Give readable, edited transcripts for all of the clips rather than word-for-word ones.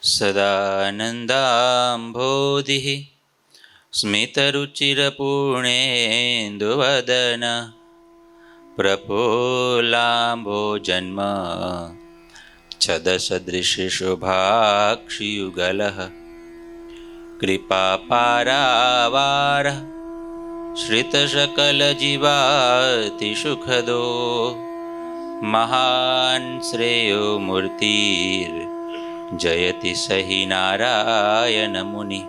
સદાનંદાંભોધિः સ્મિતરુચિરપૂર્ણેन्दુવદન પ્રફુલ્લાંભોજન્મ છદસદૃશશોભાક્ષિયુગલः કૃપાપારાવારः શ્રિતસકલજીવાતિસુખદો મહાન શ્રેયો મૂર્તિર્જયતિ સહિ નારાયણ મુનિ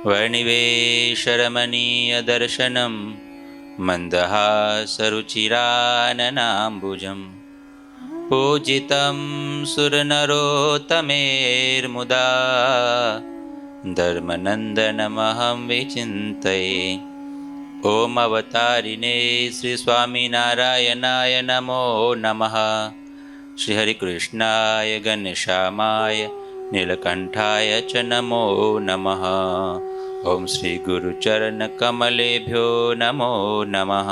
વર્ણિવેશરમણીયદર્શનમ મંદહાસરુચિરાનનાંબુજમ પૂજિतं સુરનરોત્તમૈર્મુદા ધર્મનંદનમહં વિચિંતયે. ઓમ અવતારિણે શ્રી સ્વામિનારાયણાય નમો નમઃ. શ્રી હરિકૃષ્ણાય ઘનશ્યામાય નીલકંઠાય ચ નમો નમઃ. ઓમ શ્રી ગુરુચરણકમલેભ્યો નમો નમઃ.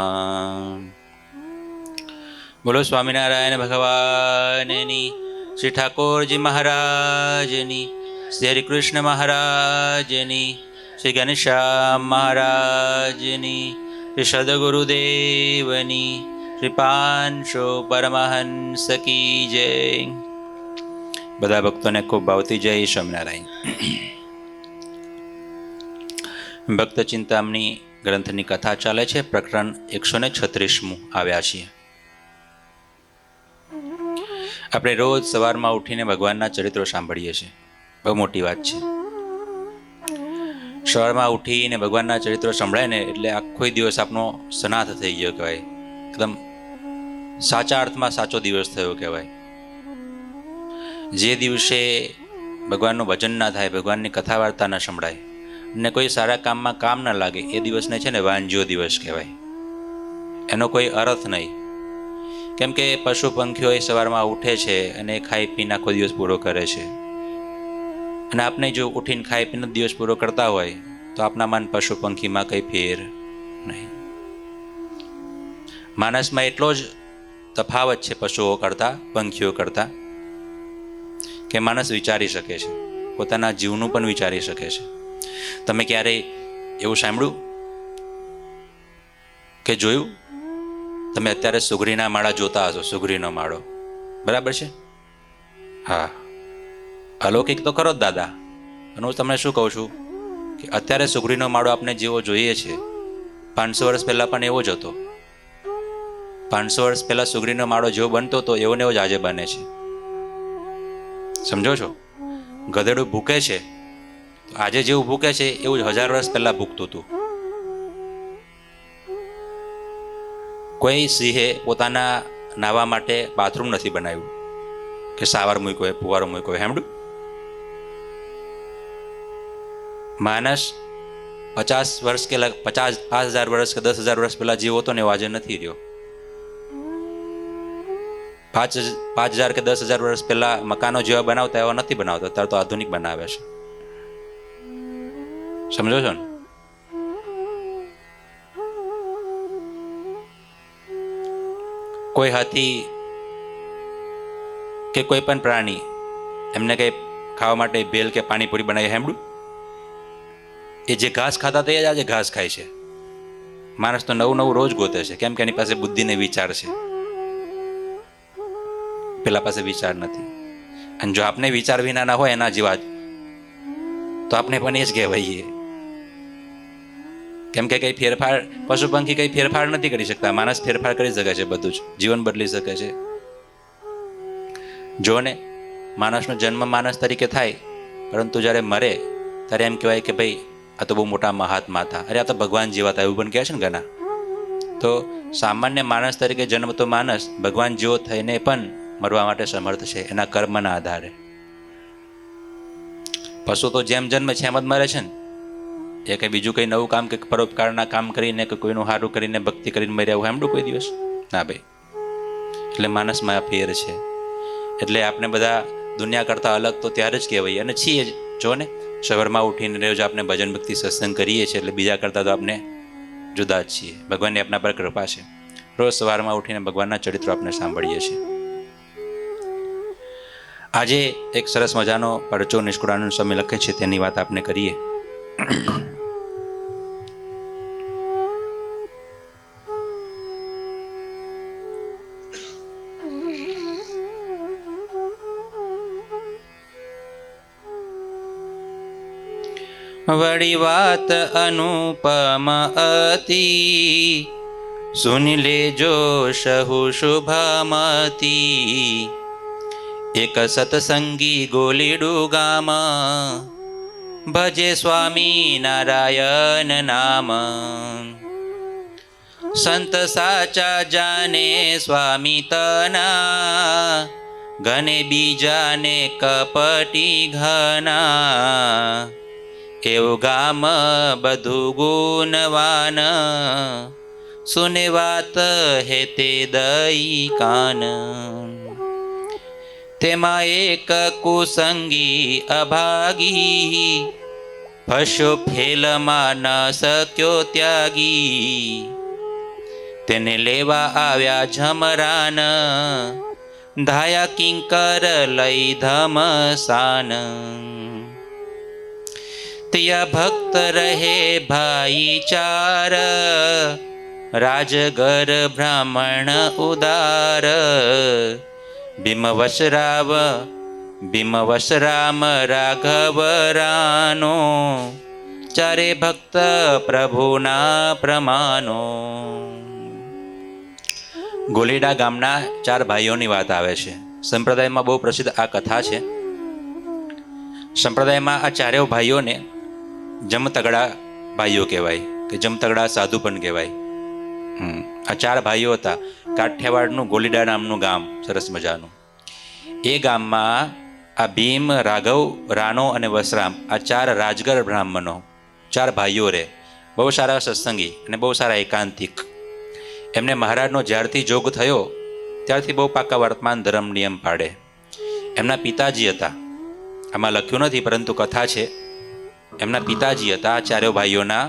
બોલો સ્વામિનારાયણ ભગવાનની, શ્રી ઠાકોરજી મહારાજની, શ્રી હરિકૃષ્ણ મહારાજની, શ્રી ઘનશ્યામ મહારાજની, શ્રી સદગુરુદેવની, શ્રી પાંચસો પરમહંસ કી જય. બધા ભક્તોને ખૂબ ભાવતી જય સ્વામિનારાયણ. ભક્ત ચિંતામણી ગ્રંથની કથા ચાલે છે. પ્રકરણ 136 આવ્યા છીએ. આપણે રોજ સવારમાં ઉઠીને ભગવાનના ચરિત્રો સાંભળીએ છીએ. બહુ મોટી વાત છે. સવારમાં ઉઠીને ભગવાનના ચરિત્રો સંભળાય ને એટલે આખો દિવસ આપણો સનાથ થઈ ગયો કહેવાય. એકદમ સાચા અર્થમાં સાચો દિવસ થયો કહેવાય. જે દિવસે ભગવાનનું ભજન ના થાય, ભગવાનની કથા વાર્તા ન સંભળાય ને કોઈ સારા કામમાં કામ ન લાગે, એ દિવસને છે ને વાંજ્યો દિવસ કહેવાય. એનો કોઈ અર્થ નહીં. કેમ કે પશુ પંખીઓ સવારમાં ઉઠે છે અને ખાઈ પીને આખો દિવસ પૂરો કરે છે. અને આપણે જો ઉઠીને ખાઈ પીને દિવસ પૂરો કરતા હોય તો આપણા મન પશુ પંખીમાં કંઈ ફેર નહીં. માણસમાં એટલો જ તફાવત છે પશુઓ કરતાં, પંખીઓ કરતાં, કે માણસ વિચારી શકે છે, પોતાના જીવનું પણ વિચારી શકે છે. તમે ક્યારેય એવું સાંભળ્યું કે જોયું? તમે અત્યારે સુગરીના માળા જોતા હશો. સુગરીનો માળો બરાબર છે? હા, અલૌકિક તો ખરો જ દાદા. અને હું તમને શું કહું છું કે અત્યારે સુગરીનો માળો આપણે જેવો જોઈએ છે, 500 વર્ષ પહેલાં પણ એવો જ હતો. 500 વર્ષ પહેલાં સુગરીનો માળો જેવો બનતો હતો એવો ને એવો જ આજે બને છે. સમજો છો? ગધેડું ભૂકે છે તો આજે જેવું ભૂકે છે એવું જ 1000 વર્ષ પહેલાં ભૂકતું હતું. કોઈ સિંહે પોતાના નાહવા માટે બાથરૂમ નથી બનાવ્યું કે શાવર મૂક્યો હોય, ફુવારો મૂક્યો હોય. સાંભળ્યું? માણસ 50 વર્ષ કે 5000 વર્ષ કે 10,000 વર્ષ પહેલા જેવો હતો ને એવો આજે નથી રહ્યો. 5,000 કે 10,000 વર્ષ પહેલા મકાનો જેવા બનાવતા એવા નથી બનાવતા. અત્યારે તો આધુનિક બનાવે છે. સમજો છો ને? કોઈ હાથી કે કોઈ પણ પ્રાણી એમને કંઈ ખાવા માટે ભેલ કે પાણીપુરી બનાવી સાંભળ્યું? એ જે ઘાસ ખાતા હતા એ જ આજે ઘાસ ખાય છે. માણસ તો નવું નવું રોજ ગોતે છે. કેમ કે એની પાસે બુદ્ધિ ને વિચાર છે, પેલા પાસે વિચાર નથી. અને જો આપણે વિચાર વિના ના હોય એના જેવા તો આપણે પણ એ જ કહેવાઈએ. કેમ કે કંઈ ફેરફાર, પશુ પંખી કંઈ ફેરફાર નથી કરી શકતા. માણસ ફેરફાર કરી શકે છે. બધું જ જીવન બદલી શકે છે. જો ને, માણસનો જન્મ માણસ તરીકે થાય, પરંતુ જ્યારે મરે ત્યારે એમ કહેવાય કે ભાઈ આ તો બહુ મોટા મહાત્મા હતા, અરે આ તો ભગવાન જેવા હતા, એવું પણ કહે છે ને ઘણા. તો સામાન્ય માણસ તરીકે જન્મતો માણસ ભગવાન જેવો થઈને પણ મરવા માટે સમર્થ છે, એના કર્મના આધારે. પશુ તો જેમ જન્મ છે એમ જ મરે છે ને. એ કંઈ બીજું કંઈ નવું કામ કે પરોપકારના કામ કરીને કે કોઈનું સારું કરીને ભક્તિ કરીને મર્યા એવું સાંભળ્યું કોઈ દિવસ? ના ભાઈ. એટલે માણસમાં ફેર છે. એટલે આપણે બધા દુનિયા કરતાં અલગ તો ત્યારે જ કહેવાય અને છીએ જ. જો ને, સવારમાં ઉઠીને રોજ આપણે ભજન ભક્તિ સત્સંગ કરીએ છીએ એટલે બીજા કરતાં તો આપણે જુદા જ છીએ. ભગવાનની આપણા પર કૃપા છે. રોજ સવારમાં ઉઠીને ભગવાનના ચરિત્રો આપણે સાંભળીએ છીએ. આજે એક સરસ મજાનો પરચો નિષ્કુળાનંદ સ્વામી લખે છે, તેની વાત આપણે કરીએ. વળી વાત અનુપમ અતિ, સુની લેજો સહુ શુભમતી. એક સતસંગી ગોલીડું ગામ, ભજે સ્વામી નારાયણ નામ. સંત સાચા જાને સ્વામી તના, ઘને બીજાને કપટી ઘના. એવું ગામ બધું ગુણવાન, સુને વાત હે તે દઈ કાન. તેમાં એક કુસંગી અભાગી, ફસ્યો ફેલમાં ન શક્યો ત્યાગી. તેને લેવા આવ્યા જમરાન, ધાયા કિંકર લઈ ધમસાન. ત્યાં ભક્ત રહે ભાઈચાર, રાજગર બ્રાહ્મણ ઉદાર. ભીમવશ રામ રાઘવ રાનો, ચારે ભક્ત પ્રભુના પ્રમાનો. ગોલીડા ગામના 4 ભાઈઓની વાત આવે છે. સંપ્રદાયમાં બહુ પ્રસિદ્ધ આ કથા છે. સંપ્રદાયમાં આ 4 ભાઈઓને જમતગડા ભાઈઓ કહેવાય, કે જમતગડા સાધુ પણ કહેવાય. આ 4 ભાઈઓ હતા. કાઠિયાવાડનું ગોલીડા નામનું ગામ, સરસ મજાનું. એ ગામમાં આ ભીમ, રાઘવ, રાનો અને વસરામ, આ 4 રાજગર બ્રાહ્મણો, 4 ભાઈઓ રહે. બહુ સારા સત્સંગી અને બહુ સારા એકાંતિક. એમને મહારાજનો જ્યારથી જોગ થયો ત્યારથી બહુ પાકા વર્તમાન ધર્મ નિયમ પાડે. એમના પિતાજી હતા, આમાં લખ્યું નથી પરંતુ કથા છે. એમના પિતાજી હતા 4 ભાઈઓના.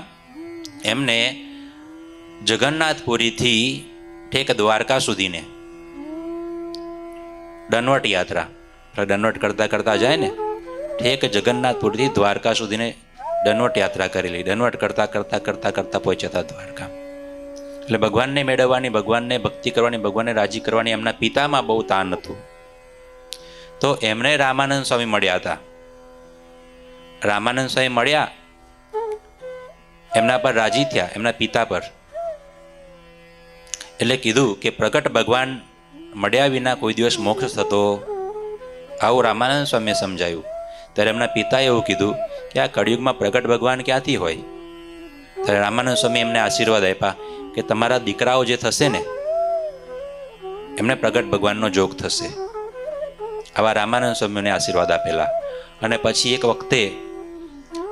એમને જગન્નાથપુરીથી ઠેક દ્વારકા સુધીને દંડવટ યાત્રા, દંડવટ કરતા કરતા જાય ને, ઠેક જગન્નાથપુરથી દ્વારકા સુધીને દંડવટ યાત્રા કરેલી. દંડવટ કરતા કરતા કરતા કરતા પહોંચ્યા હતા દ્વારકા. એટલે ભગવાનને મેળવવાની, ભગવાનને ભક્તિ કરવાની, ભગવાનને રાજી કરવાની એમના પિતામાં બહુ તાન હતું. તો એમને રામાનંદ સ્વામી મળ્યા હતા. રામાનંદ સ્વામી મળ્યા, એમના પર રાજી થયા, એમના પિતા પર. એટલે કીધું કે પ્રગટ ભગવાન મળ્યા વિના કોઈ દિવસ મોક્ષ થતો, આવું રામાનંદ સ્વામીએ સમજાયું. ત્યારે એમના પિતાએ એવું કીધું કે આ કળિયુગમાં પ્રગટ ભગવાન ક્યાંથી હોય? ત્યારે રામાનંદ સ્વામી એમને આશીર્વાદ આપ્યા કે તમારા દીકરાઓ જે થશે ને, એમને પ્રગટ ભગવાનનો જોગ થશે. આવા રામાનંદ સ્વામીને આશીર્વાદ આપેલા. અને પછી એક વખતે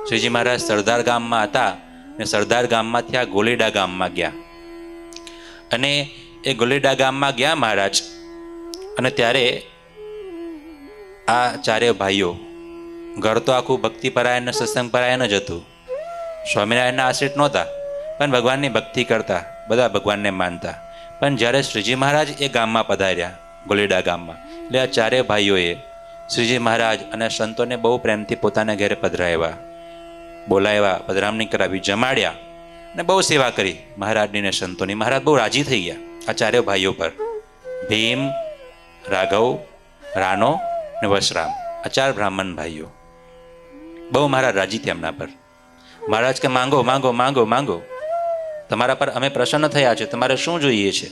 શ્રીજી મહારાજ સરદાર ગામમાં હતા, ને સરદાર ગામમાંથી આ ગોલીડા ગામમાં ગયા. અને એ ગોલીડા ગામમાં ગયા મહારાજ, અને ત્યારે આ 4 ભાઈઓ, ઘર તો આખું ભક્તિપરાયણ, સત્સંગ પરાયણ જ હતું. સ્વામિનારાયણના આશ્રિત નહોતા, પણ ભગવાનની ભક્તિ કરતા, બધા ભગવાનને માનતા. પણ જ્યારે શ્રીજી મહારાજ એ ગામમાં પધાર્યા, ગોલીડા ગામમાં, એટલે આ 4 ભાઈઓએ શ્રીજી મહારાજ અને સંતોને બહુ પ્રેમથી પોતાના ઘરે પધરાવ્યા, બોલાવ્યા, પધરામણી કરાવી, જમાડ્યા અને બહુ સેવા કરી મહારાજની ને સંતોની. મહારાજ બહુ રાજી થઈ ગયા આ 4 ભાઈઓ પર. ભીમ, રાઘવ, રાનો ને વસરામ, આ 4 બ્રાહ્મણ ભાઈઓ. બહુ મહારાજ રાજી થયા એમના પર. મહારાજ કે માંગો માંગો માંગો માંગો, તમારા પર અમે પ્રસન્ન થયા છે, તમારે શું જોઈએ છે?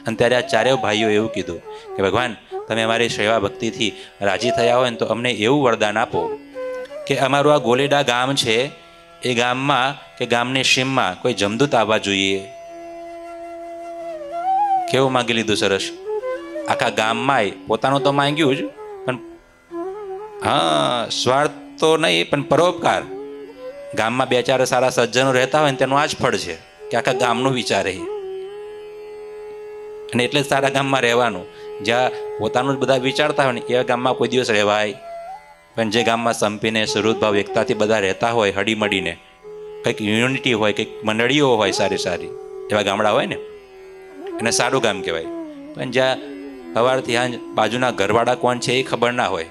અને ત્યારે આ 4 ભાઈઓ એવું કીધું કે ભગવાન, તમે અમારી સેવા ભક્તિથી રાજી થયા હોય ને તો અમને એવું વરદાન આપો કે અમારું આ ગોલીડા ગામ છે, એ ગામમાં કે ગામની સીમમાં કોઈ જમદૂત આવવા જોઈએ. કેવું માંગી લીધું સરસ. આખા ગામમાં પોતાનું તો માંગ્યું જ, પણ હા, સ્વાર્થ તો નહીં પણ પરોપકાર. ગામમાં 2-4 સારા સજ્જનો રહેતા હોય ને તેનું આ જ ફળ છે કે આખા ગામનું વિચારે. અને એટલે જ સારા ગામમાં રહેવાનું. જ્યાં પોતાનું જ બધા વિચારતા હોય ને એ ગામમાં કોઈ દિવસ રહેવાય. પણ જે ગામમાં સંપીને સહૃદભાવ એકતાથી બધા રહેતા હોય, હળીમળીને, કંઈક યુનિટી હોય, કંઈક મંડળીઓ હોય સારી સારી, એવા ગામડા હોય ને, એને સારું ગામ કહેવાય. પણ જ્યાં સવારથી હાંજ બાજુના ઘરવાળા કોણ છે એ ખબર ના હોય,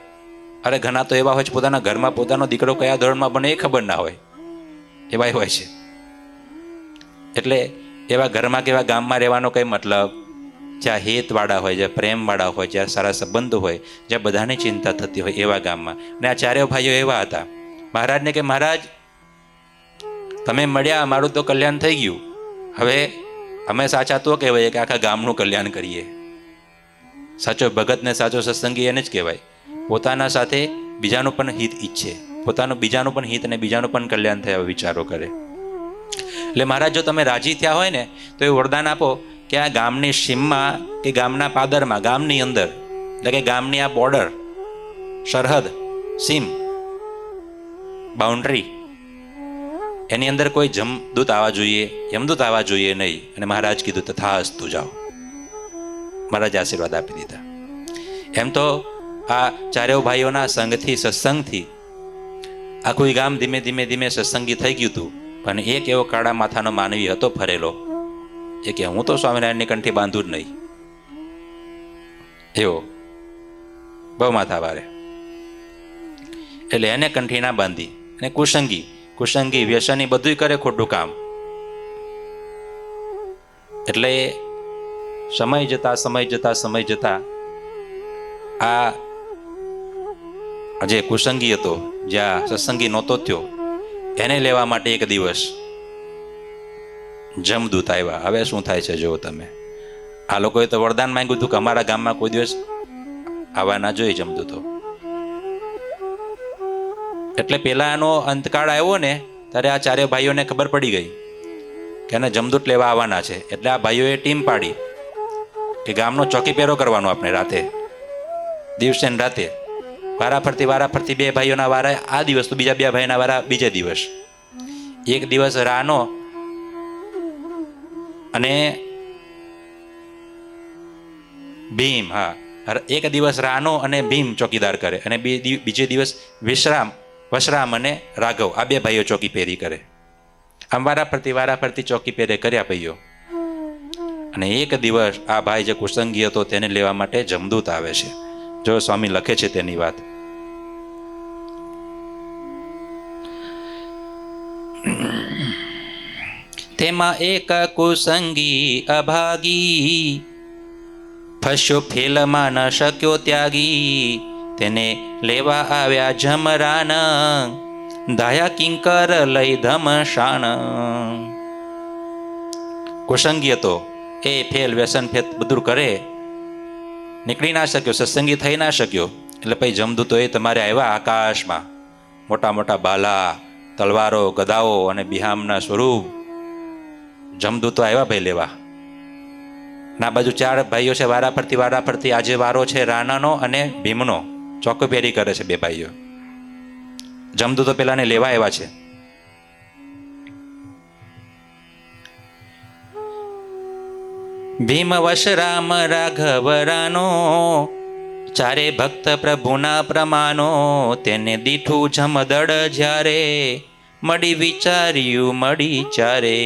અરે ઘણા તો એવા હોય છે પોતાના ઘરમાં પોતાનો દીકરો કયા ધોરણમાં બને એ ખબર ના હોય, એવા હોય છે. એટલે એવા ઘરમાં કે એવા ગામમાં રહેવાનો કંઈ મતલબ, જ્યાં હિતવાળા હોય, જ્યાં પ્રેમવાળા હોય, જ્યાં સારા સંબંધો હોય, જ્યાં બધાની ચિંતા થતી હોય એવા ગામમાં. અને આ ચારેય ભાઈઓ એવા હતા. મહારાજને કે મહારાજ તમે મળ્યા, મારું તો કલ્યાણ થઈ ગયું, હવે અમે સાચા તો કહેવાય કે આખા ગામનું કલ્યાણ કરીએ. સાચો ભગત ને સાચો સત્સંગી એને જ કહેવાય, પોતાના સાથે બીજાનું પણ હિત ઈચ્છે, પોતાનું બીજાનું પણ હિત અને બીજાનું પણ કલ્યાણ થાય એવા વિચારો કરે. એટલે મહારાજ જો તમે રાજી થયા હોય ને તો એ વરદાન આપો કે આ ગામની સીમમાં કે ગામના પાદરમાં, ગામની અંદર, એટલે કે ગામની આ બોર્ડર, સરહદ, સીમ, બાઉન્ડ્રી, એની અંદર કોઈ જમદૂત આવવા જોઈએ, યમદૂત આવવા જોઈએ નહીં. અને મહારાજ કીધું તથાસ્તુ, જાઓ. મહારાજ આશીર્વાદ આપી દીધા. એમ તો આ ચારેય ભાઈઓના સંગથી, સત્સંગથી આખું ગામ ધીમે ધીમે ધીમે સત્સંગી થઈ ગયું હતું. પણ એક એવો કાળા માથાનો માનવી હતો ફરેલો, એ કે હું તો સ્વામિનારાયણની કંઠી બાંધું જ નહીં, એવો બહુ માથા વારે. એટલે એને કંઠી ના બાંધી. અને કુસંગી વ્યસની બધું કરે ખોટું કામ. એટલે સમય જતા આ જે કુસંગી હતો, જ્યાં સત્સંગી નહોતો થયો, એને લેવા માટે એક દિવસ જમદૂત આવ્યા. હવે શું થાય છે જુઓ તમે. આ લોકોએ તો વરદાન માંગ્યું હતું કે અમારા ગામમાં કોઈ દિવસ આવવા ના જોઈએ જમદૂતો. એટલે પેલા એનો અંતકાળ આવ્યો ને ત્યારે આ ચારે ભાઈઓને ખબર પડી ગઈ કે એને જમદૂત લેવા આવવાના છે. એટલે આ ભાઈઓએ ટીમ પાડી કે ગામનો ચોકી પહેરો કરવાનો આપણે રાતે, દિવસે ને રાતે, વારાફરતી બે ભાઈઓના વારા આ દિવસ તો બીજા બે ભાઈના વારા બીજે દિવસ. એક દિવસ રાનો અને ભીમ, હા, એક દિવસ રાનો અને ભીમ ચોકીદાર કરે, અને બીજે દિવસ વશરામ અને રાઘવ, આ બે ભાઈઓ ચોકી પહેરી કરે. આમ વારાફરતી ચોકી પહેરે કર્યા ભાઈઓ. અને એક દિવસ આ ભાઈ જે કુસંગી હતો તેને લેવા માટે જમદૂત આવે છે. જો સ્વામી લખે છે તેની વાત. તેમાં એક કુસંગી અભાગી, ફસ્યો ફેલમાં ન શક્યો ત્યાગી, તેને લેવા આવ્યા જમરાન, ધાયા કિંકર લઈ ધમશાન. કુસંગી હતો, એ ફેલ વ્યસન ફેલ બધું કરે, નીકળી ના શક્યો, સત્સંગી થઈ ના શક્યો. એટલે પછી જમદૂતો એ તમારે આવ્યા આકાશમાં, મોટા મોટા બાલા, તલવારો, ગદાઓ અને બિહામના સ્વરૂપ જમદૂતો આવ્યા ભાઈ લેવા. ના બાજુ ચાર ભાઈઓ છે, વારાફરતી આજે વારો છે રાણાનો અને ભીમનો, ચોકપેરી કરે છે બે ભાઈઓ. જમદૂતો પેલાને લેવા આવ્યા છે. ભીમ વશ રામ રાઘવ રાનો, ચારે ભક્ત પ્રભુના પ્રમાનો, તેને દીઠું જમદડ જ્યારે, મળી વિચાર્યું મળી ચારે.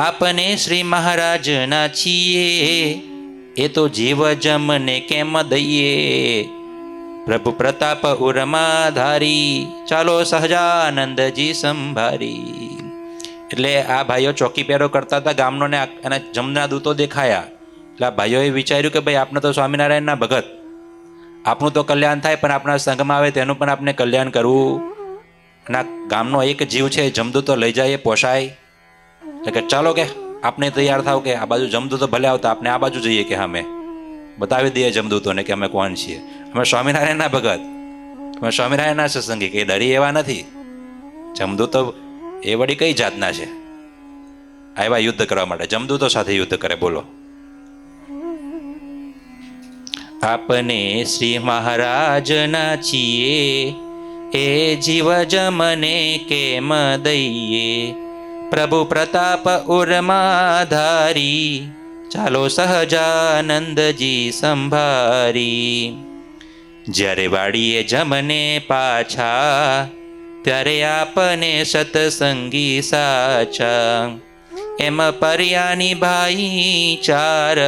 આપને શ્રી મહારાજના છીએ, એ તો જીવ જમને કેમ દઈએ, પ્રભુ પ્રતાપ ઉરમાધારી, ચાલો સહજાનંદજી સંભારી. એટલે આ ભાઈઓ ચોકી પહેરો કરતા હતા ગામનો ને, અને જમના દૂતો દેખાયા. એટલે આ ભાઈઓએ વિચાર્યું કે ભાઈ આપણે તો સ્વામિનારાયણના ભગત, આપણું તો કલ્યાણ થાય, પણ આપણા સંઘમાં આવે તેનું પણ આપણે કલ્યાણ કરવું. અને આ ગામનો એક જીવ છે, જમદૂતો લઈ જાય પોસાય. એટલે કે ચાલો કે આપણે તૈયાર થાવ, કે આ બાજુ જમદૂતો ભલે આવતા, આપણે આ બાજુ જઈએ, કે અમે બતાવી દઈએ જમદૂતોને કે અમે કોણ છીએ, અમે સ્વામિનારાયણના ભગત, અમે સ્વામિનારાયણના સત્સંગી. કે ડરી એવા નથી. જમદૂતો એ વળી કઈ જાતના છે, આવ્યા યુદ્ધ કરવા માટે, જમદૂતો સાથે યુદ્ધ કરે. બોલો. આપને શ્રી મહારાજના છીએ, એ જીવ જમને કેમ દઈએ, પ્રભુ પ્રતાપ ઉરમાધારી, ચાલો સહજાનંદજી સંભારી. જ્યારે વાડીએ જમને પાછા, ત્યારે આપને સતસંગી સાચા, એમ પર્યાની ભાઈ ચાર,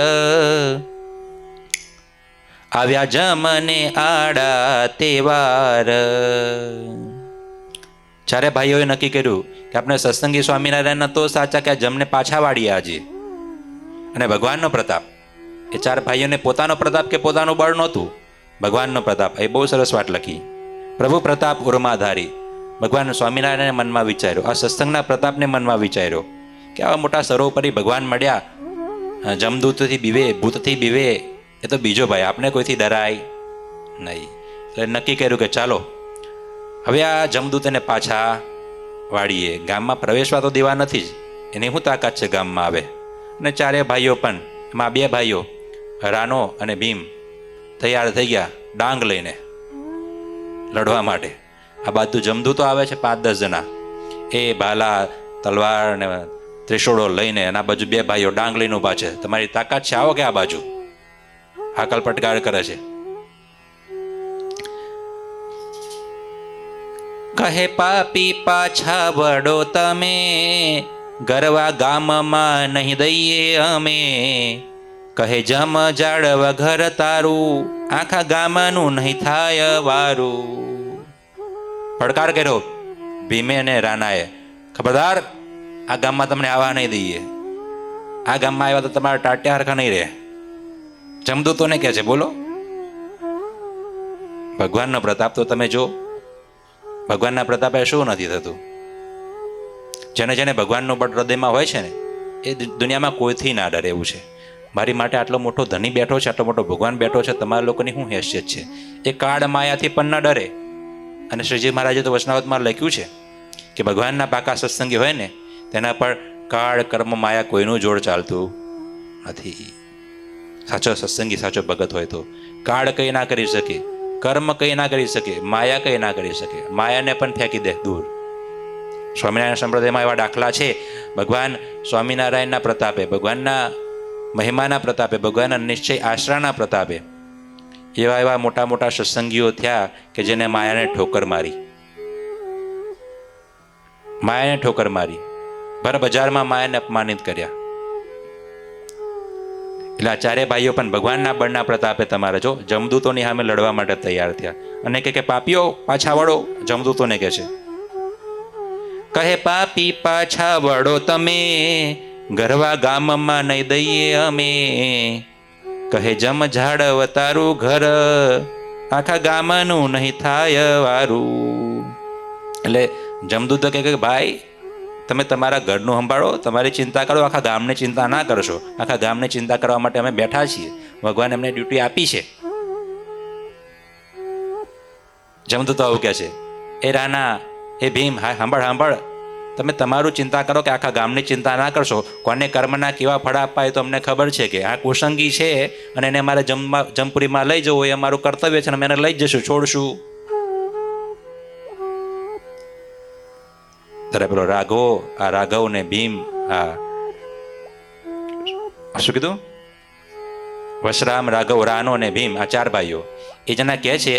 આવ્યા જમને આડા તેવાર. ચારે ભાઈઓએ નક્કી કર્યું કે આપણે સત્સંગી સ્વામિનારાયણ તો સાચા કે જમને પાછા વાળીએ આજે. અને ભગવાનનો પ્રતાપ, એ ચાર ભાઈઓને પોતાનો પ્રતાપ કે પોતાનું બળ નહોતું, ભગવાનનો પ્રતાપ. એ બહુ સરસ વાત લખી. પ્રભુ પ્રતાપ ઉર્માધારી. ભગવાન સ્વામિનારાયણે મનમાં વિચાર્યો, આ સત્સંગના પ્રતાપને મનમાં વિચાર્યો કે આવા મોટા સર્વોપરી ભગવાન મળ્યા, જમદૂતથી બીવે, ભૂતથી બીવે, એ તો બીજો ભાઈ, આપણે કોઈથી ડરાય નહીં. એટલે નક્કી કર્યું કે ચાલો હવે આ જમદૂતને પાછા વાળીએ. ગામમાં પ્રવેશવા તો દેવા નથી જ, એની શું તાકાત છે ગામમાં આવે. અને ચારે ભાઈઓ પણ, એમાં બે ભાઈઓ રાનો અને ભીમ તૈયાર થઈ ગયા ડાંગ લઈને લડવા માટે. આ બાજુ જમદૂતો આવે છે 5-10 જણા, એ ભાલા તલવાર ને ત્રિશૂળો લઈને. અને આ બાજુ બે ભાઈઓ ડાંગ લઈને ઊભા છે. તમારી તાકાત છે, આવો કે આ બાજુ. હાકલ પટકાર કરે છે. કહે પાપી પાછા વડો તમે, ગરવા ગામમાં નહીં દઈએ અમે. કહે જમ જાળવા ઘર તારું, આખા ગામનું નહીં થાય વારું. પડકાર કર્યો ભીમે અને રાનાએ, ખબરદાર આ ગામમાં તમને આવવા નહીં દઈએ. આ ગામમાં આવ્યા તો તમારા ટાટિયા હરખા નહીં રહે. જમદૂતોને કહે છે, બોલો. ભગવાનનો પ્રતાપ તો તમે જો, ભગવાનના પ્રતાપે શું નથી થતું. જેને જેને ભગવાનનું બળ હૃદયમાં હોય છે ને, એ દુનિયામાં કોઈથી ના ડરે એવું છે. મારી માટે આટલો મોટો ધની બેઠો છે, આટલો મોટો ભગવાન બેઠો છે, તમારા લોકોની શું હેસિયત છે? એ કાળ માયાથી પણ ન ડરે. અને શ્રીજી મહારાજે તો વચનાવતમાં લખ્યું છે કે ભગવાનના પાકા સત્સંગી હોય ને, તેના પર કાળ કર્મ માયા કોઈનું જોડ ચાલતું નથી. સાચો સત્સંગી, સાચો ભગત હોય તો કાળ કંઈ ના કરી શકે, કર્મ કંઈ ના કરી શકે, માયા કંઈ ના કરી શકે. માયાને પણ ફેંકી દે દૂર. સ્વામિનારાયણ સંપ્રદાયમાં એવા દાખલા છે. ભગવાન સ્વામિનારાયણના પ્રતાપે, ભગવાનના મહિમાના પ્રતાપે, ભગવાનના નિશ્ચય આશરાના પ્રતાપે એવા એવા મોટા મોટા સત્સંગીઓ થયા કે જેને માયાને ઠોકર મારી. માયાને ઠોકર મારી, ભર બજારમાં માયાને અપમાનિત કર્યા. એટલે આ ચારે ભાઈઓ પણ ભગવાનના બળના પ્રતાપે તમારે જો જમદૂતોની સામે લડવા માટે તૈયાર થયા. અને કે પાપીઓ પાછા વળો, જમદૂતોને કહે છે. કહે પાપી પાછા વળો તમે, ગરવા ગામમાં નહીં દઈએ અમે. કહે જમ ઝાડવ તારું ઘર, આખા ગામનું નહીં થાય વારું. એટલે જમદૂતો કહે કે ભાઈ તમે તમારા ઘરનું સંભાળો, તમારી ચિંતા કરો, આખા ગામની ચિંતા ના કરશો. આખા ગામની ચિંતા કરવા માટે અમે બેઠા છીએ. ભગવાન એમને ડ્યુટી આપી છે. જમદૂતો આવું કહે છે, એ રાના, એ ભીમ, હા સાંભળ સાંભળ, તમે તમારું ચિંતા કરો કે આખા ગામની ચિંતા ના કરશો. કોને કર્મના કેવા ફળ અપાય તો અમને ખબર છે કે આ કુસંગી છે અને એને અમારે જમપુરીમાં લઈ જવું એ અમારું કર્તવ્ય છે, અને અમે એને લઈ જશું, છોડશું. ત્યારે પેલો રાઘવ, આ રાઘવ ને ભીમ, શું કીધું, વશરામ, રાઘવ, રાનો ને ભીમ, આ ચાર ભાઈઓ એ જણા કહે છે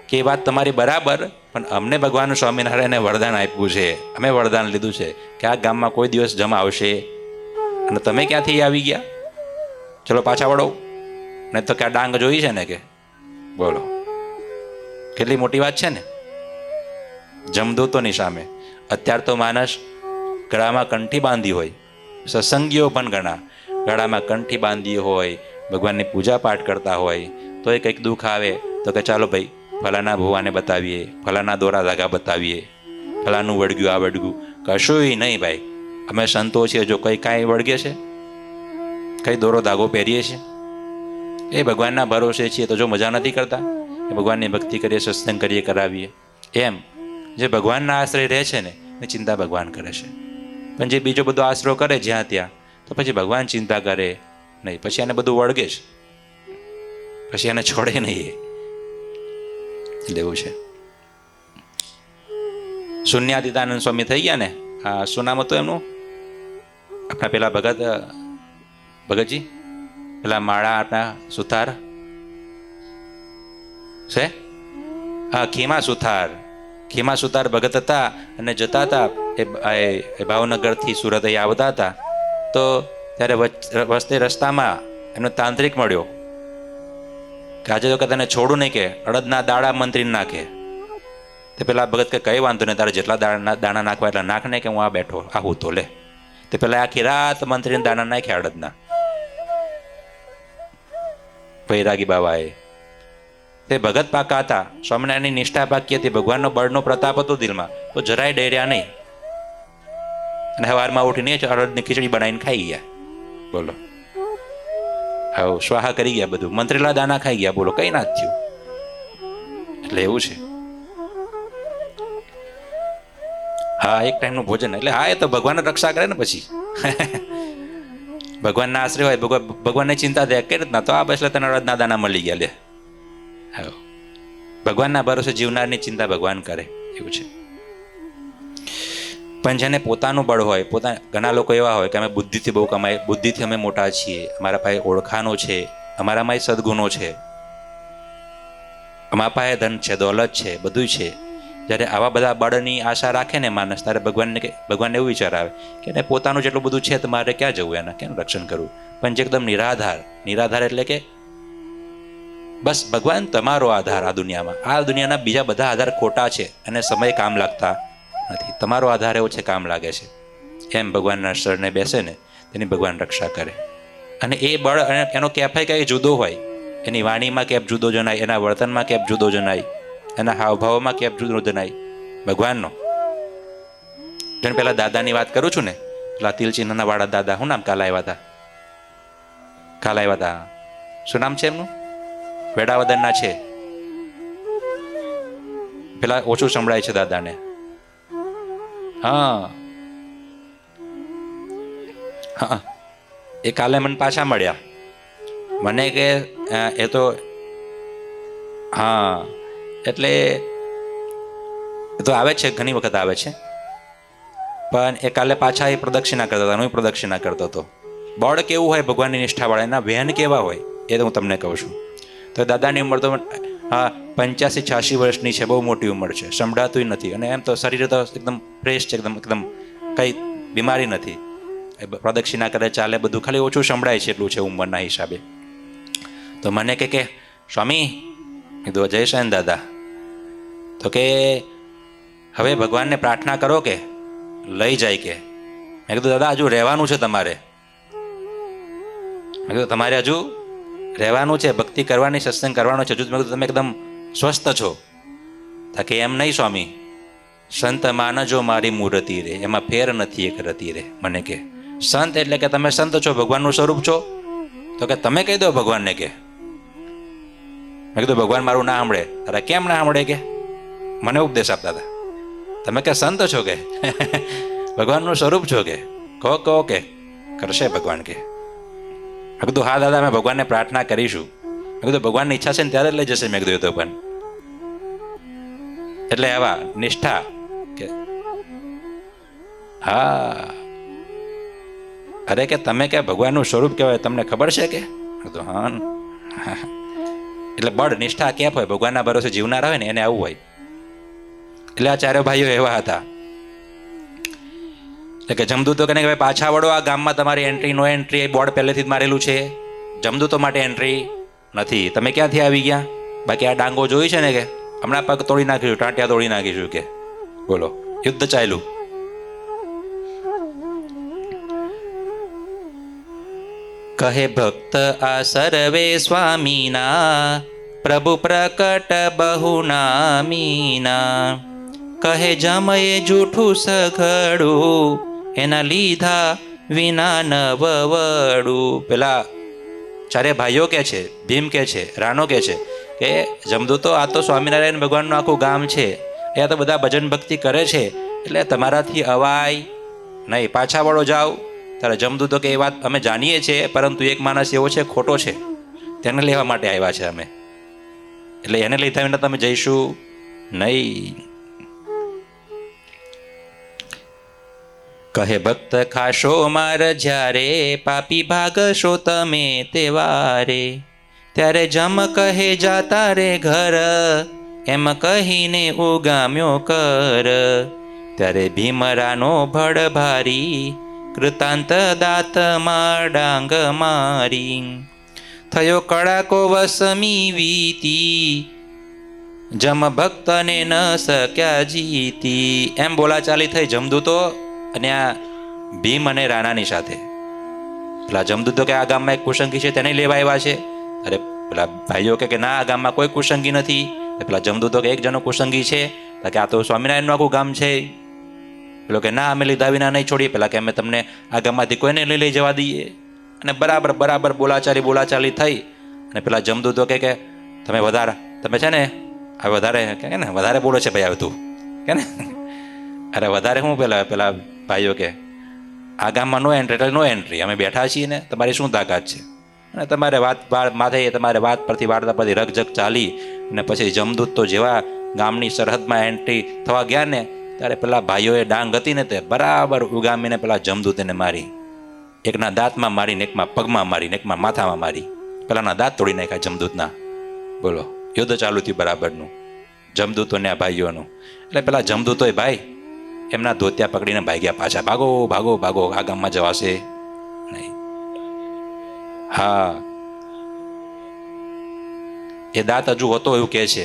કે એ વાત તમારી બરાબર, પણ અમને ભગવાન સ્વામિનારાયણે વરદાન આપ્યું છે, અમે વરદાન લીધું છે કે આ ગામમાં કોઈ દિવસ જમ આવશે. અને તમે ક્યાંથી આવી ગયા? ચલો પાછા વળો, નહીં તો ક્યાં ડાંગ જોઈ છે ને કે. બોલો કેટલી મોટી વાત છે ને જમદૂતોની સામે. અત્યાર તો માણસ ગળામાં કંઠી બાંધી હોય, સત્સંગીઓ પણ ઘણા ગળામાં કંઠી બાંધી હોય, ભગવાનની પૂજા પાઠ કરતા હોય, તો એ કંઈક દુઃખ આવે તો કે ચાલો ભાઈ ફલાના ભુવાને બતાવીએ, ફલાના દોરા ધાગા બતાવીએ, ફલાનું વળગ્યું આ વળગ્યું. કશુંય નહીં ભાઈ, અમે સંતો છીએ, જો કાંઈ વળગે છે, કઈ દોરો ધાગો પહેરીએ છીએ, એ ભગવાનના ભરોસે છીએ. તો જો મજા નથી કરતા, એ ભગવાનની ભક્તિ કરીએ, સત્સંગ કરીએ, કરાવીએ. એમ જે ભગવાનના આશ્રય રહે છે ને એ ચિંતા ભગવાન કરે છે. પણ જે બીજો બધો આશરો કરે જ્યાં ત્યાં, તો પછી ભગવાન ચિંતા કરે નહીં, પછી એને બધું વળગે છે, પછી એને છોડે નહીં. લેવું છે. શૂન્યાતીતાનંદ સ્વામી થઈ ગયા ને, આ શું નામ હતું એમનું, આપણા પેલા ભગતજી, પેલા માળા આપણા સુથાર છે, હા ખીમા સુથાર ભગત હતા. અને જતા હતા એ ભાવનગરથી સુરત અહીં આવતા હતા, તો ત્યારે વચ્ચે રસ્તામાં એનો તાંત્રિક મળ્યો. કે આજે તો કે તને છોડું નહીં, કે અડદના દાણા મંત્રી નાખે. તે પેલા ભગત કે કઈ વાંધો નહીં, તારે જેટલા દાણા નાખવા એટલા નાખ ને, કે હું આ બેઠો આવું તો લે. તે પેલા આખી રાત મંત્રીને દાણા નાખ્યા અડદના, વૈરાગી બાવાએ. તે ભગત પાકા હતા, સ્વામિનારાયણની નિષ્ઠા પાકી હતી, ભગવાનનો બળનો પ્રતાપ હતો દિલમાં, તો જરાય ડર્યા નહીં. અને સવારમાં ઉઠીને અડદની ખીચડી બનાવીને ખાઈ ગયા. બોલો, હવે સ્વાહા કરી ગયા બધું, મંત્રેલા દાના ખાઈ ગયા. બોલો, કઈ ના થયું. એટલે એવું છે. હા, એક ટાઈમનું ભોજન. એટલે હા, એ તો ભગવાન રક્ષા કરે ને. પછી ભગવાનના આશ્રય હોય, ભગવાનની ચિંતા થાય કઈ રીતના, તો આ બસ તને અડદના દાના મળી ગયા. લે, હા, ભગવાનના ભરોસે જીવનારની ચિંતા ભગવાન કરે, એવું છે. પણ જેને પોતાનું બળ હોય, ઘણા લોકો એવા હોય કે અમે બુદ્ધિથી બહુ કમાય, બુદ્ધિથી અમે મોટા છીએ, અમારા પાસે ઓળખાણો છે, અમારામાં સદગુણો છે, અમારા પાસે ધન છે, દોલત છે, બધું છે. જ્યારે આવા બધા બળની આશા રાખે ને માણસ, ત્યારે ભગવાનને એવું વિચાર આવે કે એને પોતાનું જેટલું બધું છે તો મારે ક્યાં જવું, એના કેમ રક્ષણ કરવું. પણ જે એકદમ નિરાધાર એટલે કે બસ ભગવાન તમારો આધાર આ દુનિયામાં. આ દુનિયાના બીજા બધા આધાર ખોટા છે અને સમય કામ લાગતા નથી. તમારો આધાર એવો છે, કામ લાગે છે. એમ ભગવાનના શરણે બેસે ને તેની ભગવાન રક્ષા કરે. અને એ બળ અને એનો કેફાય કંઈ જુદો હોય, એની વાણીમાં કેપ જુદો જણાય, એના વર્તનમાં કેપ જુદો જણાય, એના હાવભાવમાં કેપ જુદો જણાય ભગવાનનો. જેને પેલા દાદાની વાત કરું છું ને, પેલા તિલચિહ્નના વાળા દાદા, શું નામ કાલ આવ્યા હતા, શું નામ છે એમનું? વેડાવદનના છે. પેલા ઓછું સંભળાય છે દાદાને. હા, એ કાલે મને પાછા મળ્યા. મને કે એ તો હા, એટલે એ તો આવે છે, ઘણી વખત આવે છે. પણ એ કાલે પાછા એ પ્રદક્ષિણા કરતા હતા, હું પ્રદક્ષિણા કરતો હતો. બળ કેવું હોય ભગવાનની નિષ્ઠાવાળા, એના વહેન કેવા હોય એ તો હું તમને કહું છું. તો દાદાની ઉંમર તો 85-86 વર્ષની છે, બહુ મોટી ઉંમર છે, સંભળાતું નથી. અને એમ તો શરીર તો એકદમ ફ્રેશ છે, એકદમ કંઈ બીમારી નથી. પ્રદક્ષિણા કરે, ચાલે, બધું, ખાલી ઓછું સંભળાય છે, એટલું છે ઉંમરના હિસાબે. તો મને કે સ્વામી, કીધું જય શાન દાદા, તો કે હવે ભગવાનને પ્રાર્થના કરો કે લઈ જાય કે. મેં કીધું દાદા હજુ રહેવાનું છે તમારે. મેં કીધું તમારે હજુ રહેવાનું છે, ભક્તિ કરવાની, સત્સંગ કરવાનો છે હજુ. મેં કીધું તમે એકદમ સ્વસ્થ છો. કે એમ નહીં સ્વામી, સંત માનજો મારી મૂર્તિ રે, એમાં ફેર નથી એક રતી રે. મને કે સંત એટલે કે તમે સંત છો, ભગવાનનું સ્વરૂપ છો. તો કે તમે કહી દો ભગવાનને કે. મેં કીધું ભગવાન મારું ના સાંભળે. અરે કેમ ના સાંભળે કે? મને ઉપદેશ આપતા હતા. તમે કે સંત છો કે ભગવાનનું સ્વરૂપ છો કે કહો કે કરશે ભગવાન કે. મેં કીધું હા દાદા, અમે ભગવાનને પ્રાર્થના કરીશું. મેં કીધું ભગવાનની ઈચ્છા છે ને ત્યારે જ લઈ જશે. મેં કીધું તો પણ એટલે આવા નિષ્ઠા કે હા, અરે કે તમે કે ભગવાનનું સ્વરૂપ કહેવાય, તમને ખબર છે કે? હા. એટલે બળ નિષ્ઠા કેપ હોય, ભગવાનના ભરોસે જીવનારા હોય ને એને આવું હોય. એટલે આ ચારે ભાઈઓ એવા હતા. એટલે કે જમદૂતો કહે કે ભાઈ પાછા વળો, આ ગામમાં તમારી એન્ટ્રી નો એન્ટ્રી બોર્ડ પહેલેથી જ મારેલું છે, જમદૂતો માટે એન્ટ્રી નથી. તમે ક્યાંથી આવી ગયા? બાકી આ ડાંગો જોઈ છે ને કે હમણાં પગ તોડી નાખીશું, ટાંટિયા તોડી નાખીશું કે. બોલો, યુદ્ધ ચાલ્યું. કહે ભક્ત આ સર્વે સ્વામીના, પ્રભુ પ્રકટ બહુ નામીના. કહે જમયે જૂઠું સઘળું, એના લીધા વિના નવવડું. પેલા ચારે ભાઈઓ કે છે, ભીમ કે છે, રાણો કે છે કે જમદૂતો આ તો સ્વામિનારાયણ ભગવાનનું આખું ગામ છે, એ તો બધા ભજન ભક્તિ કરે છે, એટલે તમારાથી અવાય નહીં, પાછા વળો જાઓ. ત્યારે જમદૂતો કે એ વાત અમે જાણીએ છીએ, પરંતુ એક માણસ એવો છે ખોટો છે, તેને લેવા માટે આવ્યા છે અમે, એટલે એને લીધા વિના તમે જઈશું નહીં. કહે ભક્ત ખાશો માર જ્યારે, પાપી ભાગશો તમે તેવારે. ત્યારે જમ કહે જાતા રે ઘર, એમ કહીને ઉગામ્યો કર. ત્યારે ભીમરાનો ભડ ભારી, કૃતાંત દાંતમાં ડાંગ મારી. થયો કડાકો વસમી વીતી, જમ ભક્તને ન શક્યા જીતી. એમ બોલાચાલી થઈ જમદૂતો અને આ ભીમ અને રાણાની સાથે. પેલા જમદૂતો કે આ ગામમાં એક કુસંગી છે તેને લેવા આવ્યા છે. અરે પેલા ભાઈઓ કે ના, આ ગામમાં કોઈ કુસંગી નથી. પેલા જમદૂતો કે એક જણો કુસંગી છે. કે આ તો સ્વામિનારાયણનું આખું ગામ છે. પેલો કે ના, અમે લીધા વિના નહીં છોડીએ. પેલા કે અમે તમને આ ગામમાંથી કોઈને લઈ જવા દઈએ. અને બરાબર બોલાચાલી થઈ. અને પેલા જમદૂતો કે તમે છે ને આ વધારે બોલો છે ભાઈ, તું કે ને અરે વધારે હું પેલા ભાઈઓ કે આ ગામમાં નો એન્ટ્રી એટલે નો એન્ટ્રી, અમે બેઠા છીએ ને, તમારી શું તાકાત છે? અને તમારે વાત પરથી વાર્તા પરથી રકઝક ચાલી અને પછી જમદૂત તો જેવા ગામની સરહદમાં એન્ટ્રી થવા ગયા ને, ત્યારે પેલા ભાઈઓએ ડાંગ હતી ને તે બરાબર ઉગામીને પેલા જમદૂતને મારી. એકના દાંતમાં મારીને, એકમાં પગમાં મારીને, એકમાં માથામાં મારી. પેલાના દાંત તોડી નાખ્યા જમદૂતના. બોલો, યુદ્ધ ચાલુ થયું બરાબરનું જમદૂતોને આ ભાઈઓનું. એટલે પેલા જમદૂતોએ ભાઈ એમના ધોતિયા પકડીને ભાગ્યા પાછા. ભાગો, આ ગામમાં જવાશે નહીં. હા, એ દાંત હજુ હતો એવું કહે છે.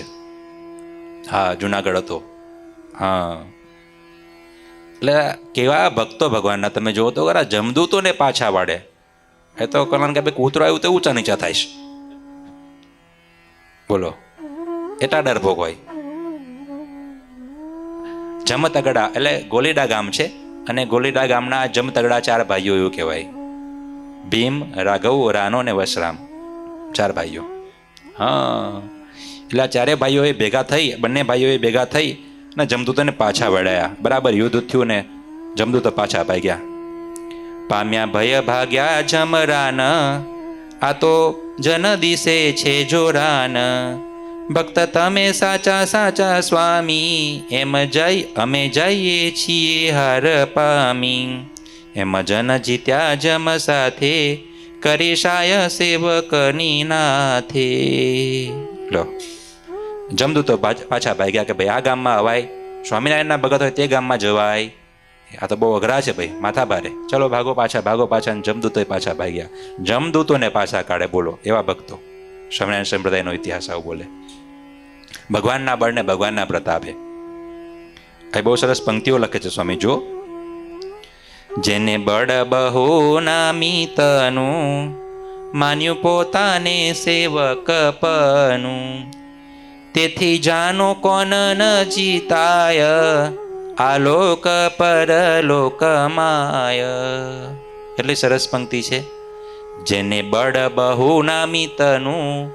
હા, જુનાગઢ હતો. હા, એટલે કેવા ભક્તો ભગવાનના. તમે જોવો તો ખરા, જમદૂતોને પાછા વાળે. એ તો કારણ કે ભાઈ કૂતરો આવ્યું તો ઊંચા નીચા થાય છે. બોલો, એટલા ડરપોક હોય. જમતગડા એટલે ગોલીડા ગામ છે, અને ગોલીડા ગામના જમતગડા 4 ભાઈઓ એવું કહેવાય. ભીમ, રાઘવ, રાનો અને વસરામ, 4 ભાઈઓ. હા, એટલે 4 ભાઈઓએ ભેગા થઈ, બંને ભાઈઓએ ભેગા થઈ અને જમદૂતોને પાછા વળાયા. બરાબર યુદ્ધ થયું ને જમદૂતો પાછા ભાગ્યા. પામ્યા ભય ભાગ્યા જમરાન, આ તો જન દિશે છે જોરાન. ભક્ત તમે સાચા સ્વામી, એમ જઈ અમે જઈએ છીએ હાર પામી. એમ જન જીત્યા જમ સાથે, કરી શાય સેવકની નાથે. લો, જમદૂતો પાછા ભાગ્યા કે ભાઈ આ ગામમાં અવાય, સ્વામિનારાયણના ભગત હોય તે ગામમાં જવાય. આ તો બહુ અઘરા છે ભાઈ, માથા ભારે. ચલો ભાગો પાછા. જમદૂતોએ પાછા ભાગ્યા. જમદૂતોને પાછા કાઢે. બોલો, એવા ભક્તો. સ્વામિનારાયણ સંપ્રદાયનો ઇતિહાસ આવું બોલે. ભગવાનના બળને ભગવાનના પ્રતાપે. એ બહુ સરસ પંક્તિઓ લખે છે સ્વામી. જો, જેને બળ બહુ નામિતનું, માન્યું પોતાને સેવકપનું. તેથી જાનો કોન ન જીતાય, આલોક પરલોક માય. એટલી સરસ પંક્તિ છે. જેને બળ બહુ નામિતનું,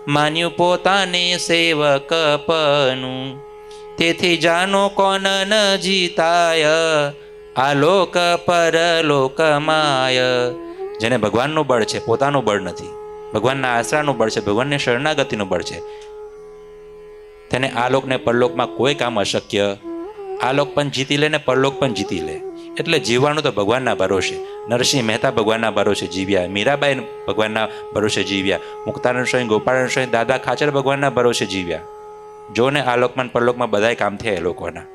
માન્યું પોતાને સેવકપનું. તેથી જાનો કોન ન જીતાય, આલોક પરલોક માય. જેને ભગવાનનું બળ છે, પોતાનું બળ નથી. ભગવાનના આશરાનું બળ છે, ભગવાનની શરણાગતિનું બળ છે, તેને આલોક ને પરલોકમાં કોઈ કામ અશક્ય. આલોક પણ જીતી લે ને પરલોક પણ જીતી લે. એટલે જીવવાનું તો ભગવાનના ભરોસે. નરસિંહ મહેતા ભગવાનના ભરોસે જીવ્યા, મીરાબાઈ ભગવાનના ભરોસે જીવ્યા, મુક્તાનંદ સ્વામી, ગોપાળાનંદ સ્વામી, દાદા ખાચર ભગવાનના ભરોસે જીવ્યા. જો ને આલોકમાં પરલોકમાં બધાય કામ થયા એ લોકોના.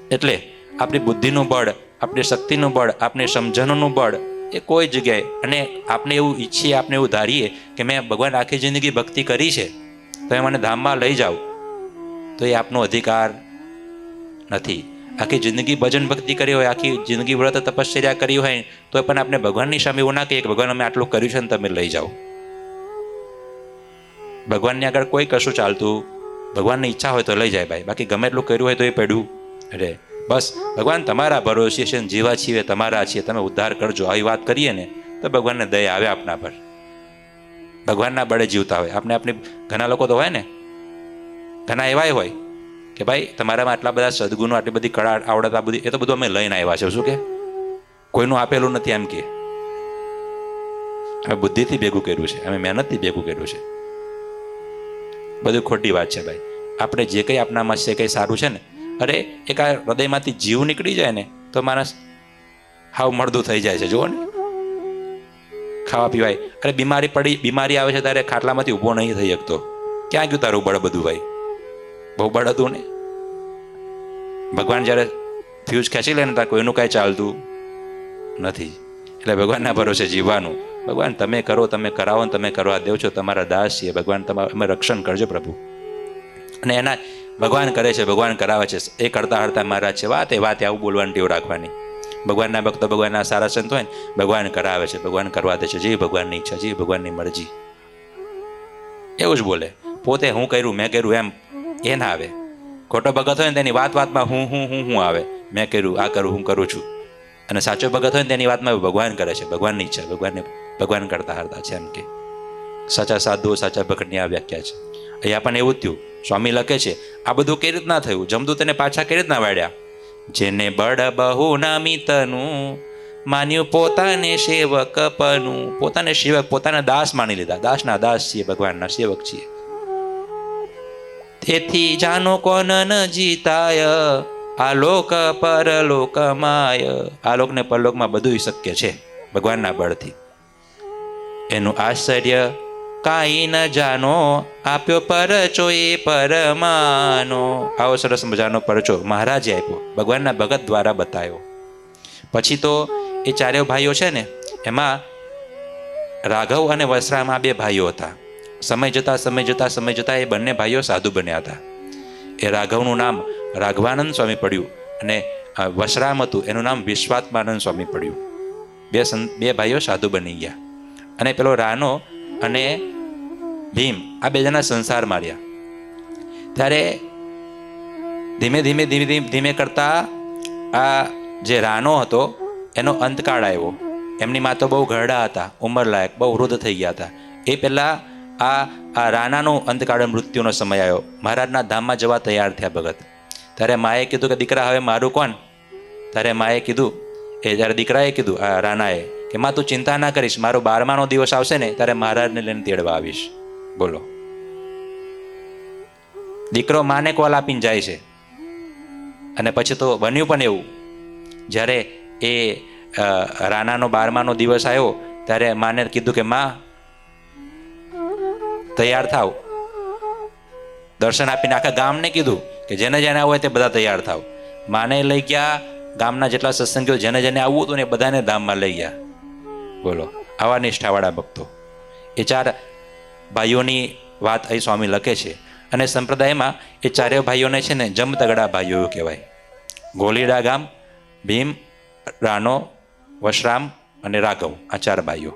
એટલે આપણી બુદ્ધિનું બળ, આપણી શક્તિનું બળ, આપણી સમજણનું બળ એ કોઈ જગ્યાએ, અને આપણે એવું ઈચ્છીએ, આપણે એવું ધારીએ કે મેં ભગવાન આખી જિંદગી ભક્તિ કરી છે તો એ મને ધામમાં લઈ જાઓ, તો એ આપનો અધિકાર નથી. આખી જિંદગી ભજન ભક્તિ કરી હોય, આખી જિંદગી વ્રત તપશ્ચર્યા કરી હોય, તો પણ આપણે ભગવાનની સામે એવું ના કહીએ કે ભગવાન અમે આટલું કર્યું છે ને તમે લઈ જાઓ. ભગવાનની આગળ કોઈ કશું ચાલતું, ભગવાનની ઈચ્છા હોય તો લઈ જાય ભાઈ, બાકી ગમે એટલું કર્યું હોય તો એ પડ્યું રે. બસ ભગવાન તમારા ભરોસે છે, જીવા છીએ તમારા છીએ, તમે ઉદ્ધાર કરજો, આવી વાત કરીએ ને તો ભગવાનને દયા આવે આપણા પર. ભગવાનના બળે જીવતા હોય આપણે. આપણી ઘણા લોકો તો હોય ને, ઘણા એવાય હોય કે ભાઈ તમારામાં આટલા બધા સદગુણો, આટલી બધી કળા આવડત, આ બધી, એ તો બધું અમે લઈને આવ્યા છે. શું કે કોઈનું આપેલું નથી એમ કે. અમે બુદ્ધિથી ભેગું કર્યું છે, અમે મહેનતથી ભેગું કર્યું છે. બધું ખોટી વાત છે ભાઈ. આપણે જે કંઈ આપણામાં છે, કંઈ સારું છે ને, અરે એક આ હૃદયમાંથી જીવ નીકળી જાય ને તો માણસ હાવ મળદું થઈ જાય છે. જુઓ ને, ખાવા પીવાય, અરે બીમારી આવે છે ત્યારે ખાટલામાંથી ઊભો નહીં થઈ શકતો. ક્યાં ગયું તારું બળ બધું ભાઈ? બહુ બળ હતું ને. ભગવાન જ્યારે ફ્યુઝ ખેંચી લે ને ત્યારે કોઈનું કાંઈ ચાલતું નથી. એટલે ભગવાનના ભરોસે જીવવાનું. ભગવાન તમે કરો, તમે કરાવો ને તમે કરવા દેવ છો, તમારા દાસ છીએ ભગવાન, તમારું અમે રક્ષણ કરજો પ્રભુ. અને એના ભગવાન કરે છે, ભગવાન કરાવે છે, એ કરતા હરતા મહારાજ છે. વાત આવું બોલવાની ટેવ રાખવાની. ભગવાનના ભક્તો, ભગવાનના સારા સંત હોય ને, ભગવાન કરાવે છે, ભગવાન કરવા દે છે, જે ભગવાનની ઈચ્છા, જે ભગવાનની મરજી, એવું જ બોલે. પોતે હું કર્યું, મેં કર્યું એમ એ ના આવે. ખોટો ભગત હોય ને તેની વાતમાં હું આવે, મેં કર્યું, આ કરું, હું કરું છું. અને સાચો ભગત હોય ને તેની વાતમાં ભગવાન કરે છે, ભગવાનની ઈચ્છા, ભગવાન કરતા હરતા છે એમ કે. સાચા સાધુઓ, સાચા ભગતની આ વ્યાખ્યા છે. અહીંયા પણ એવું જ થયું. સ્વામી લખે છે આ બધું કઈ રીતના થયું, જમદૂતને પાછા કઈ રીતના વાળ્યા. જેને બળ બહુ નામિતનું માન્યું પોતાને સેવકપનું. પોતાને સેવક, પોતાના દાસ માની લીધા. દાસના દાસ છીએ, ભગવાનના સેવક છીએ. તેથી જાનો કોન ન જીતાય, આ લોક પરલોક માય. આ લોક ને પરલોકમાં બધું શક્ય છે ભગવાનના બળથી. એનું આશ્ચર્ય કાંઈ ન જાનો, આપ્યો પરચો એ પરમાનો. આવો સરસ મજાનો પરચો મહારાજે આપ્યો, ભગવાનના ભગત દ્વારા બતાવ્યો. પછી તો એ ચારેય ભાઈઓ છે ને, એમાં રાઘવ અને વસરામાં 2 ભાઈઓ હતા. સમય જતા એ બંને ભાઈઓ સાધુ બન્યા હતા. એ રાઘવનું નામ રાઘવાનંદ સ્વામી પડ્યું અને વસરામ હતું એનું નામ વિશ્વાત્માનંદ સ્વામી પડ્યું. 2 ભાઈઓ સાધુ બની ગયા. અને પેલો રાનો અને ભીમ, આ 2 જણા સંસાર માર્યા. ત્યારે ધીમે કરતા આ જે રાનો હતો એનો અંતકાળ આવ્યો. એમની માં તો બહુ ઘરડા હતા, ઉંમરલાયક, બહુ વૃદ્ધ થઈ ગયા હતા. એ પહેલા આ રાનાનો અંતકાળ, મૃત્યુનો સમય આવ્યો. મહારાજના ધામમાં જવા તૈયાર થયા ભગત. ત્યારે માએ કીધું કે દીકરા હવે મારું કોણ? ત્યારે માએ કીધું, જ્યારે દીકરાએ કીધું આ રાનાએ કે માં તું ચિંતા ના કરીશ, મારો 12મા દિવસ આવશે ને ત્યારે મહારાજને લઈને તેડવા આવીશ. બોલો, દીકરો માને કોલ આપીને જાય છે. અને પછી તો બન્યું પણ એવું, જ્યારે એ રાનાનો 12મા દિવસ આવ્યો ત્યારે માને કીધું કે માં તૈયાર થાવ. દર્શન આપીને આખા ગામને કીધું કે જેને આવવું હોય તે બધા તૈયાર થાવ. માને લઈ ગયા, ગામના જેટલા સત્સંગીઓ જેને આવવું હતું ને એ બધાને ધામમાં લઈ ગયા. બોલો, આવા નિષ્ઠાવાળા ભક્તો. એ 4 ભાઈઓની વાત અહીં સ્વામી લખે છે. અને સંપ્રદાયમાં એ 4 ભાઈઓને છે ને જમતગડા ભાઈઓ કહેવાય. ગોલીડા ગામ, ભીમ, રાનો, વશરામ અને રાઘવ, આ 4 ભાઈઓ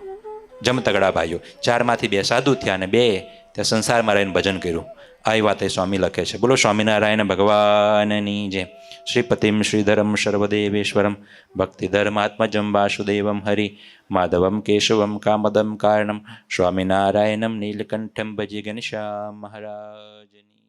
જમતગડા ભાઈઓ. 4માંથી 2 સાધુ થયા અને 2 ત્યાં સંસારમાં રહીને ભજન કર્યું. આ વાત એ સ્વામી લખે છે. બોલો સ્વામિનારાયણ ભગવાનની જય. શ્રીપતિમ શ્રીધરમ સર્વદેવેશ્વરમ ભક્તિધર્માત્મજમ વાસુદેવમ હરિ માધવમ કેશવમ કામદમ કારણમ સ્વામિનારાયણમ નીલકંઠમ ભજે ઘનશ્યામ મહારાજની.